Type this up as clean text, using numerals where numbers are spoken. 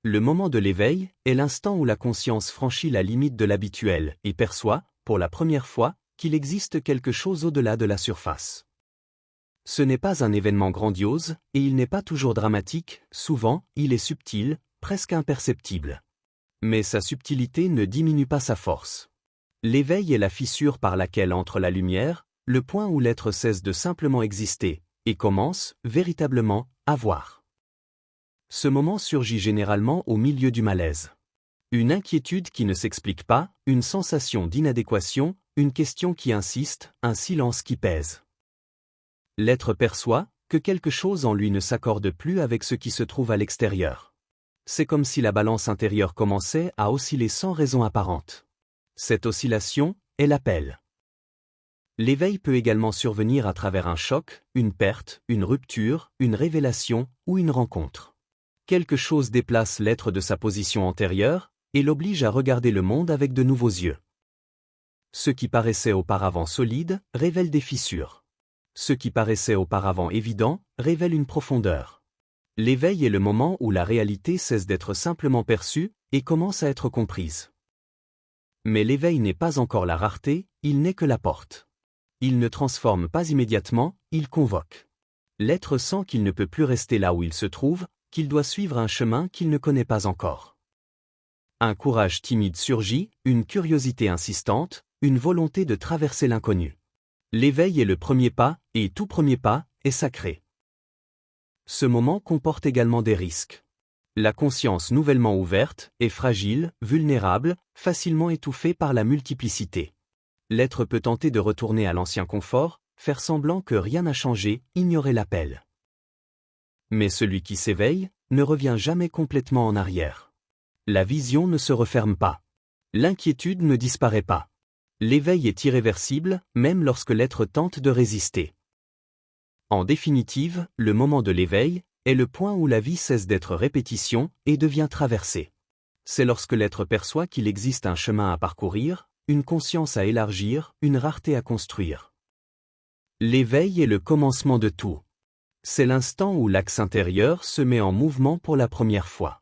Le moment de l'éveil est l'instant où la conscience franchit la limite de l'habituel et perçoit, pour la première fois, qu'il existe quelque chose au-delà de la surface. Ce n'est pas un événement grandiose, et il n'est pas toujours dramatique, souvent, il est subtil, presque imperceptible. Mais sa subtilité ne diminue pas sa force. L'éveil est la fissure par laquelle entre la lumière, le point où l'être cesse de simplement exister, et commence, véritablement, à voir. Ce moment surgit généralement au milieu du malaise. Une inquiétude qui ne s'explique pas, une sensation d'inadéquation, une question qui insiste, un silence qui pèse. L'être perçoit que quelque chose en lui ne s'accorde plus avec ce qui se trouve à l'extérieur. C'est comme si la balance intérieure commençait à osciller sans raison apparente. Cette oscillation est l'appel. L'éveil peut également survenir à travers un choc, une perte, une rupture, une révélation ou une rencontre. Quelque chose déplace l'être de sa position antérieure et l'oblige à regarder le monde avec de nouveaux yeux. Ce qui paraissait auparavant solide révèle des fissures. Ce qui paraissait auparavant évident révèle une profondeur. L'éveil est le moment où la réalité cesse d'être simplement perçue et commence à être comprise. Mais l'éveil n'est pas encore la rareté, il n'est que la porte. Il ne transforme pas immédiatement, il convoque. L'être sent qu'il ne peut plus rester là où il se trouve, qu'il doit suivre un chemin qu'il ne connaît pas encore. Un courage timide surgit, une curiosité insistante, une volonté de traverser l'inconnu. L'éveil est le premier pas, et tout premier pas est sacré. Ce moment comporte également des risques. La conscience nouvellement ouverte est fragile, vulnérable, facilement étouffée par la multiplicité. L'être peut tenter de retourner à l'ancien confort, faire semblant que rien n'a changé, ignorer l'appel. Mais celui qui s'éveille ne revient jamais complètement en arrière. La vision ne se referme pas. L'inquiétude ne disparaît pas. L'éveil est irréversible, même lorsque l'être tente de résister. En définitive, le moment de l'éveil est le point où la vie cesse d'être répétition et devient traversée. C'est lorsque l'être perçoit qu'il existe un chemin à parcourir, une conscience à élargir, une rareté à construire. L'éveil est le commencement de tout. C'est l'instant où l'axe intérieur se met en mouvement pour la première fois.